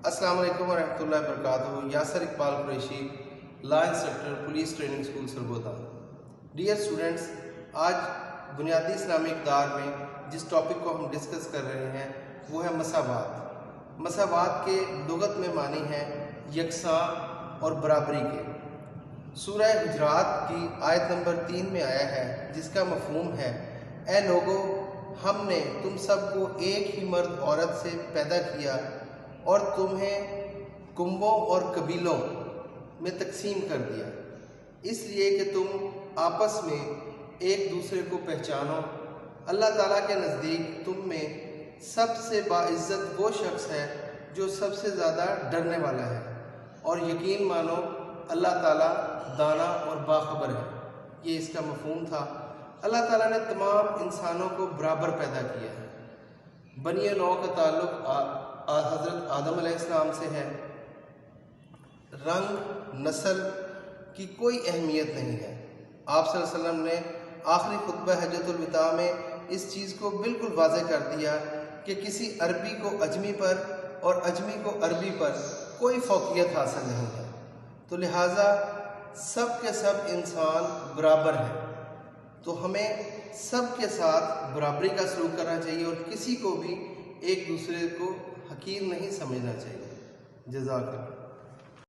अस्सलाम वालेकुम वरहमतुल्लाहि वबरकातुहू। Yasir Iqbal Qureshi, law instructor, police training school Sargodha. Dear students, आज बुनियादी इस्लामी इक़दार में जिस टॉपिक को हम डिस्कस कर रहे हैं वो है मसावात। मसावात के लुगत में मानी है यकसा और बराबरी के। सूरह हुजरात की आयत नंबर 3 में आया है जिसका मफहूम है, ए लोगो, हमने तुम सबको एक ही मर्द औरत से पैदा किया और तुम्हें कुंबों और कबीलों में तकसीम कर दिया, इसलिए कि तुम आपस में एक दूसरे को पहचानो। अल्लाह ताला के नज़दीक तुम में सबसे बाइज़्ज़त वो शख्स है जो सबसे ज़्यादा डरने वाला है, और यकीन मानो अल्लाह ताला दाना और बाखबर है। ये इसका मफहूम था। अल्लाह ताला ने तमाम इंसानों को बराबर पैदा किया है। बनी नौ का ताल्लुक़ हज़रत आदम अलैहिस्सलाम से है। रंग नस्ल की कोई अहमियत नहीं है। आप सल्लल्लाहु अलैहि वसल्लम ने आखिरी खुतबा हज्जतुल विदा में इस चीज़ को बिल्कुल वाज़ेह कर दिया कि किसी अरबी को अजमी पर और अजमी को अरबी पर कोई फ़ौक़ियत हासिल नहीं है। तो लिहाजा सब के सब इंसान बराबर हैं, तो हमें सब के साथ बराबरी का सलूक करना चाहिए और किसी को भी एक दूसरे को हकीर नहीं समझना चाहिए। जज़ाकल्लाह।